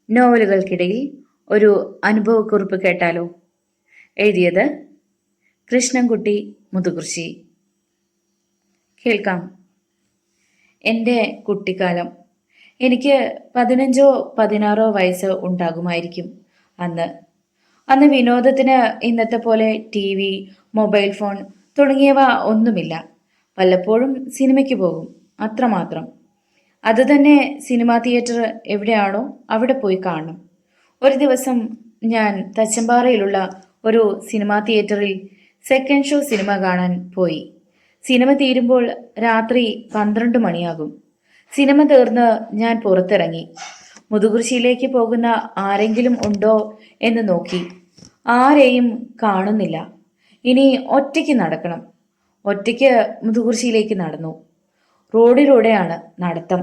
നോവലുകൾക്കിടയിൽ ഒരു അനുഭവക്കുറിപ്പ് കേട്ടാലോ? എഴുതിയത് കൃഷ്ണൻകുട്ടി മുതുകുർശി. കേൾക്കാം. എൻ്റെ കുട്ടിക്കാലം. എനിക്ക് 15-16 വയസ്സ് ഉണ്ടാകുമായിരിക്കും അന്ന്. അന്ന് വിനോദത്തിന് ഇന്നത്തെ പോലെ TV, മൊബൈൽ ഫോൺ തുടങ്ങിയവ ഒന്നുമില്ല. വല്ലപ്പോഴും സിനിമയ്ക്ക് പോകും, അത്രമാത്രം. അതുതന്നെ സിനിമാ തിയേറ്റർ എവിടെയാണോ അവിടെ പോയി കാണണം. ഒരു ദിവസം ഞാൻ തച്ചമ്പാറയിലുള്ള ഒരു സിനിമാ തിയേറ്ററിൽ സെക്കൻഡ് ഷോ സിനിമ കാണാൻ പോയി. സിനിമ തീരുമ്പോൾ രാത്രി 12 മണിയാകും. സിനിമ തീർന്ന് ഞാൻ പുറത്തിറങ്ങി. മുതുകുർശിയിലേക്ക് പോകുന്ന ആരെങ്കിലും ഉണ്ടോ എന്ന് നോക്കി. ആരെയും കാണുന്നില്ല. ഇനി ഒറ്റയ്ക്ക് നടക്കണം. ഒറ്റയ്ക്ക് മുതുകുർശിയിലേക്ക് നടന്നു. റോഡിലൂടെയാണ് നടത്തം.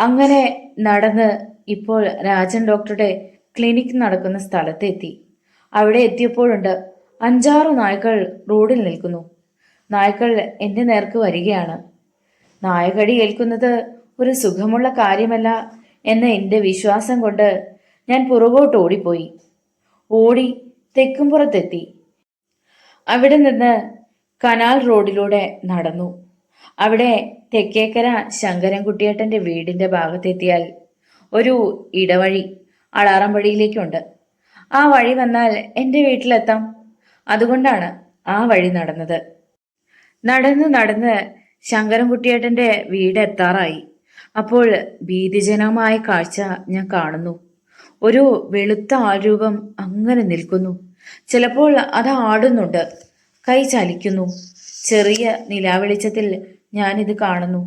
അങ്ങനെ നടന്ന് ഇപ്പോൾ രാജൻ ഡോക്ടറുടെ ക്ലിനിക് നടക്കുന്ന സ്ഥലത്തെത്തി. അവിടെ എത്തിയപ്പോഴുണ്ട് 5-6 നായ്ക്കൾ റോഡിൽ നിൽക്കുന്നു. നായ്ക്കൾ എൻ്റെ നേർക്ക് വരികയാണ്. നായകടി ഏൽക്കുന്നത് ഒരു സുഖമുള്ള കാര്യമല്ല എന്ന എൻ്റെ വിശ്വാസം കൊണ്ട് ഞാൻ പുറകോട്ട് ഓടിപ്പോയി. ഓടി തെക്കുംപുറത്തെത്തി. അവിടെ നിന്ന് കനാൽ റോഡിലൂടെ നടന്നു. അവിടെ തെക്കേക്കര ശങ്കരൻകുട്ടിയേട്ടൻ്റെ വീടിൻ്റെ ഭാഗത്തെത്തിയാൽ ഒരു ഇടവഴി അളാറമ്പടിയിലേക്കുണ്ട്. ആ വഴി വന്നാൽ എൻ്റെ വീട്ടിലെത്താം. അതുകൊണ്ടാണ് ആ വഴി നടന്നത്. നടന്ന് ശങ്കരൻകുട്ടിയേട്ടൻ്റെ വീട് എത്താറായി. അപ്പോൾ ഭീതിജനമായ കാഴ്ച ഞാൻ കാണുന്നു. ഒരു വെളുത്ത ആൾരൂപം അങ്ങനെ നിൽക്കുന്നു. ചിലപ്പോൾ അത് ആടുന്നുണ്ട്, കൈ ചലിക്കുന്നു. ചെറിയ നിലാവെളിച്ചത്തിൽ ഞാനിത് കാണുന്നു.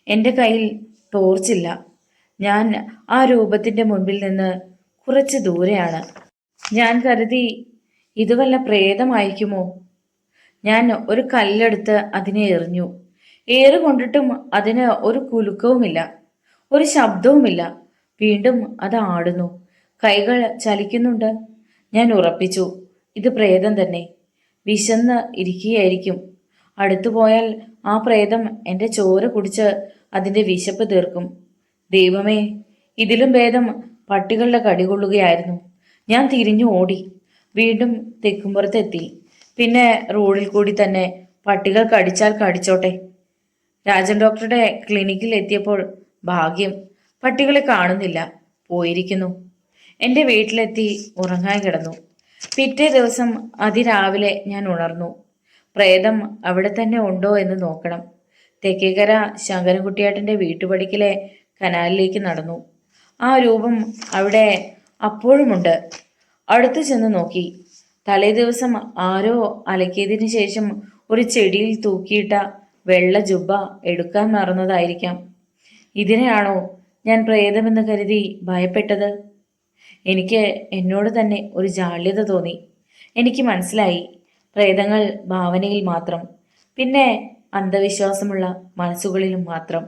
എൻ്റെ കയ്യിൽ ടോർച്ചില്ല. ഞാൻ ആ രൂപത്തിൻ്റെ മുൻപിൽ നിന്ന് കുറച്ച് ദൂരെയാണ്. ഞാൻ കരുതി ഇത് വല്ല പ്രേതമായിരിക്കുമോ. ഞാൻ ഒരു കല്ലെടുത്ത് അതിനെ എറിഞ്ഞു. ഏറുകൊണ്ടിട്ടും അതിന് ഒരു കുലുക്കവുമില്ല, ഒരു ശബ്ദവുമില്ല. വീണ്ടും അത് ആടുന്നു, കൈകൾ ചലിക്കുന്നുണ്ട്. ഞാൻ ഉറപ്പിച്ചു, ഇത് പ്രേതം തന്നെ. വിശന്ന് ഇരിക്കുകയായിരിക്കും. അടുത്തു പോയാൽ ആ പ്രേതം എൻ്റെ ചോര കുടിച്ച് അതിൻ്റെ വിശപ്പ് തീർക്കും. ദൈവമേ, ഇതിലും ഭേദം പട്ടികളുടെ കടികൊള്ളുകയായിരുന്നു. ഞാൻ തിരിഞ്ഞു ഓടി. വീണ്ടും തെക്കുംപുറത്തെത്തി. പിന്നെ റോഡിൽ കൂടി തന്നെ പട്ടികൾ കടിച്ചാൽ കടിച്ചോട്ടെ. രാജൻ ഡോക്ടറുടെ ക്ലിനിക്കിൽ എത്തിയപ്പോൾ ഭാഗ്യം, പട്ടികളെ കാണുന്നില്ല, പോയിരിക്കുന്നു. എൻ്റെ വീട്ടിലെത്തി ഉറങ്ങാൻ കിടന്നു. പിറ്റേ ദിവസം അതിരാവിലെ ഞാൻ ഉണർന്നു. പ്രേതം അവിടെ തന്നെ ഉണ്ടോ എന്ന് നോക്കണം. തെക്കേക്കര ശങ്കരൻകുട്ടിയേട്ടൻ്റെ വീട്ടുപടിക്കലെ കനാലിലേക്ക് നടന്നു. ആ രൂപം അവിടെ അപ്പോഴുമുണ്ട്. അടുത്തു ചെന്ന് നോക്കി. തലേ ദിവസം ആരോ അലക്കിയതിനു ശേഷം ഒരു ചെടിയിൽ തൂക്കിയിട്ട വെള്ള ജുബ്ബ എടുക്കാൻ മറന്നതായിരിക്കാം. ഇതിനെയാണോ ഞാൻ പ്രേതമെന്ന് കരുതി ഭയപ്പെട്ടത്? എനിക്ക് എന്നോട് തന്നെ ഒരു ജാള്യത തോന്നി. എനിക്ക് മനസ്സിലായി, പ്രേതങ്ങൾ ഭാവനയിൽ മാത്രം, പിന്നെ അന്ധവിശ്വാസമുള്ള മനസ്സുകളിലും മാത്രം.